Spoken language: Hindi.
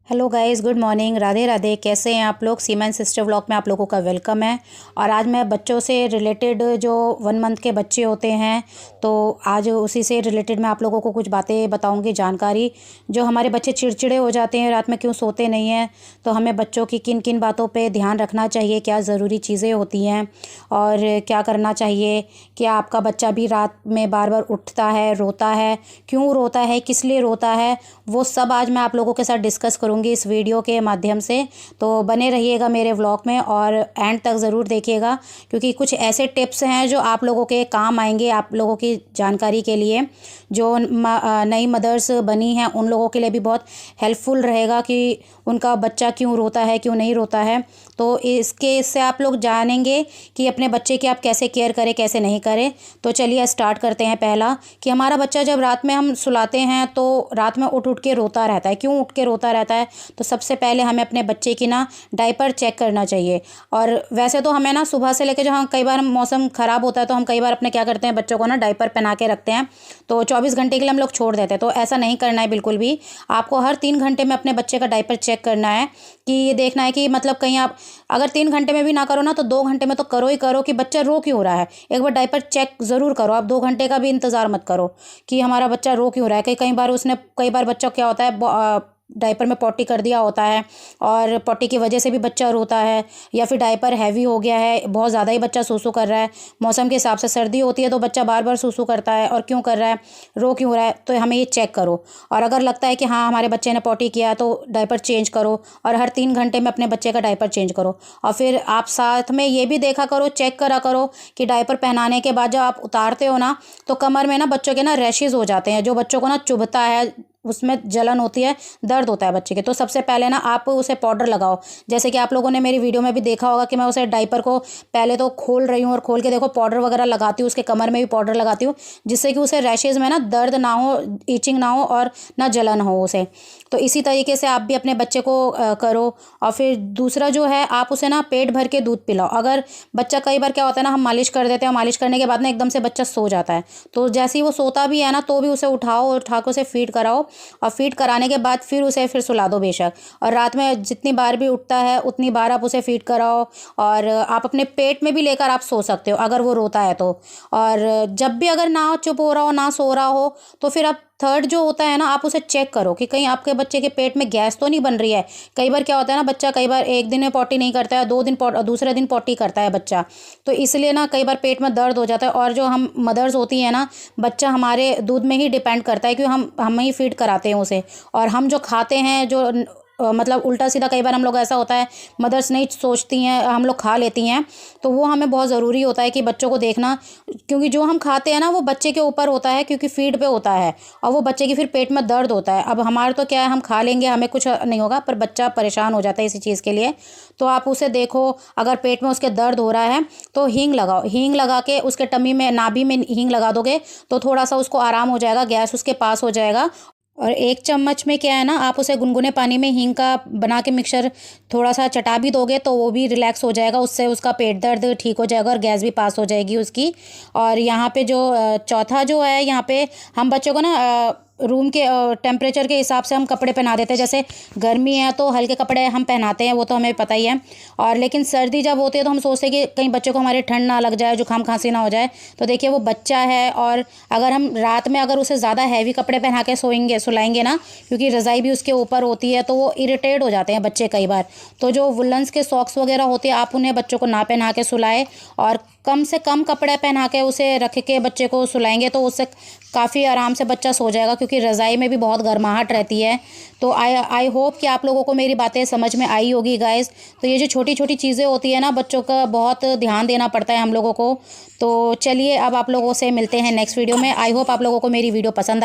Hello guys, good morning, Radhe Radhe. कैसे हैं आप लोग। सीमा एंड सिस्टर व्लॉग में आप लोगों का वेलकम है। और आज मैं बच्चों से रिलेटेड जो 1 मंथ के बच्चे होते हैं, तो आज उसी से रिलेटेड मैं आप लोगों को कुछ बातें बताऊंगी, जानकारी। जो हमारे बच्चे चिड़चिड़े हो जाते हैं, रात में क्यों सोते नहीं हैं, तो हमें बच्चों की किन किन बातों पे ध्यान रखना चाहिए, क्या ज़रूरी चीज़ें होती हैं और क्या करना चाहिए। क्या आपका बच्चा भी रात में बार बार उठता है, रोता है, क्यों रोता है, किस लिए रोता है, वो सब आज मैं आप लोगों के साथ डिस्कस करूँगी इस वीडियो के माध्यम से। तो बने रहिएगा मेरे व्लॉग में और एंड तक ज़रूर देखिएगा, क्योंकि कुछ ऐसे टिप्स हैं जो आप लोगों के काम आएंगे, आप लोगों की जानकारी के लिए। जो नई मदर्स बनी हैं उन लोगों के लिए भी बहुत हेल्पफुल रहेगा कि उनका बच्चा क्यों रोता है, क्यों नहीं रोता है। तो इससे आप लोग जानेंगे कि अपने बच्चे की आप कैसे केयर करें, कैसे नहीं करें। तो चलिए स्टार्ट करते हैं। पहला कि हमारा बच्चा जब रात में हम सुलाते हैं तो रात में उठ उठ के रोता रहता है। क्यों उठ के रोता रहता है, तो सबसे पहले हमें अपने बच्चे की ना डायपर चेक करना चाहिए। और वैसे तो हमें ना सुबह से लेकर, जो हम कई बार मौसम ख़राब होता है तो हम कई बार अपने क्या करते हैं, बच्चों को ना डायपर पहना के रखते हैं, तो 24 घंटे के लिए हम लोग छोड़ देते हैं। तो ऐसा नहीं करना है बिल्कुल भी। आपको हर 3 घंटे में अपने बच्चे का डायपर चेक करना है, कि ये देखना है कि मतलब कहीं आप अगर 3 घंटे में भी ना करो ना, तो 2 घंटे में तो करो ही करो कि बच्चा रो क्यों रहा है। एक बार डायपर चेक ज़रूर करो। आप 2 घंटे का भी इंतज़ार मत करो कि हमारा बच्चा रो क्यों रहा है। कई बार बच्चा क्या होता है, डायपर में पॉटी कर दिया होता है और पॉटी की वजह से भी बच्चा रोता है, या फिर डायपर हैवी हो गया है, बहुत ज़्यादा ही बच्चा सूसू कर रहा है। मौसम के हिसाब से सर्दी होती है तो बच्चा बार बार सूसू करता है, और क्यों कर रहा है, रो क्यों रहा है, तो हमें ये चेक करो। और अगर लगता है कि हाँ हमारे बच्चे ने पॉटी किया तो डायपर चेंज करो, और हर 3 घंटे में अपने बच्चे का डायपर चेंज करो। और फिर आप साथ में ये भी देखा करो, चेक करा करो कि डायपर पहनाने के बाद जब आप उतारते हो ना, तो कमर में ना बच्चों के ना रैशेज़ हो जाते हैं, जो बच्चों को ना चुभता है, उसमें जलन होती है, दर्द होता है बच्चे के। तो सबसे पहले ना आप उसे पाउडर लगाओ। जैसे कि आप लोगों ने मेरी वीडियो में भी देखा होगा कि मैं उसे डायपर को पहले तो खोल रही हूँ, और खोल के देखो पाउडर वगैरह लगाती हूँ, उसके कमर में भी पाउडर लगाती हूँ, जिससे कि उसे रैशेज़ में ना दर्द ना हो, ईचिंग ना हो और ना जलन हो उसे। तो इसी तरीके से आप भी अपने बच्चे को करो। और फिर दूसरा जो है, आप उसे ना पेट भर के दूध पिलाओ। अगर बच्चा, कई बार क्या होता है ना, हम मालिश कर देते हैं, मालिश करने के बाद ना एकदम से बच्चा सो जाता है, तो जैसे ही वो सोता भी है ना, तो भी उसे उठाओ और उठा के उसे फीड कराओ, और फीड कराने के बाद फिर उसे फिर सुला दो बेशक। और रात में जितनी बार भी उठता है उतनी बार आप उसे फीड कराओ, और आप अपने पेट में भी लेकर आप सो सकते हो अगर वो रोता है तो। और जब भी अगर ना चुप हो रहा हो, ना सो रहा हो, तो फिर आप थर्ड जो होता है ना, आप उसे चेक करो कि कहीं आपके बच्चे के पेट में गैस तो नहीं बन रही है। कई बार क्या होता है ना, बच्चा कई बार एक दिन में पॉटी नहीं करता है, 2 दिन दूसरे दिन पॉटी करता है बच्चा, तो इसलिए ना कई बार पेट में दर्द हो जाता है। और जो हम मदर्स होती हैं ना, बच्चा हमारे दूध में ही डिपेंड करता है, क्योंकि हम ही फीड कराते हैं उसे। और हम जो खाते हैं, जो मतलब उल्टा सीधा कई बार हम लोग, ऐसा होता है मदर्स नहीं सोचती हैं, हम लोग खा लेती हैं। तो वो हमें बहुत ज़रूरी होता है कि बच्चों को देखना, क्योंकि जो हम खाते हैं ना वो बच्चे के ऊपर होता है, क्योंकि फीड पे होता है, और वो बच्चे की फिर पेट में दर्द होता है। अब हमारे तो क्या है, हम खा लेंगे, हमें कुछ नहीं होगा, पर बच्चा परेशान हो जाता है इसी चीज़ के लिए। तो आप उसे देखो, अगर पेट में उसके दर्द हो रहा है तो हींग लगाओ। हींग लगा के उसके टमी में, नाभि में हींग लगा दोगे तो थोड़ा सा उसको आराम हो जाएगा, गैस उसके पास हो जाएगा। और 1 चम्मच में क्या है ना, आप उसे गुनगुने पानी में हींग का बना के मिक्सचर थोड़ा सा चटा भी दोगे तो वो भी रिलैक्स हो जाएगा, उससे उसका पेट दर्द ठीक हो जाएगा और गैस भी पास हो जाएगी उसकी। और यहाँ पे जो चौथा जो है, यहाँ पे हम बच्चों को ना रूम के टेम्परेचर के हिसाब से हम कपड़े पहना देते हैं। जैसे गर्मी है तो हल्के कपड़े हम पहनाते हैं, वो तो हमें पता ही है। और लेकिन सर्दी जब होती है तो हम सोचते हैं कि कहीं बच्चों को हमारे ठंड ना लग जाए, जुकाम खांसी ना हो जाए। तो देखिए वो बच्चा है, और अगर हम रात में अगर उसे ज़्यादा हैवी कपड़े पहना के सुलाएंगे ना, क्योंकि रज़ाई भी उसके ऊपर होती है, तो वो इरिटेट हो जाते हैं बच्चे कई बार। तो जो वुलन्स के सॉक्स वगैरह होते हैं, आप उन्हें बच्चों को ना पहना के सुलाए, और कम से कम कपड़े पहना के उसे रख के बच्चे को सुलाएंगे तो उससे काफ़ी आराम से बच्चा सो जाएगा, क्योंकि रज़ाई में भी बहुत गर्माहट रहती है। तो आई होप कि आप लोगों को मेरी बातें समझ में आई होगी गाइस। तो ये जो छोटी छोटी चीज़ें होती है ना, बच्चों का बहुत ध्यान देना पड़ता है हम लोगों को। तो चलिए अब आप लोगों से मिलते हैं नेक्स्ट वीडियो में। आई होप आप लोगों को मेरी वीडियो पसंद आई।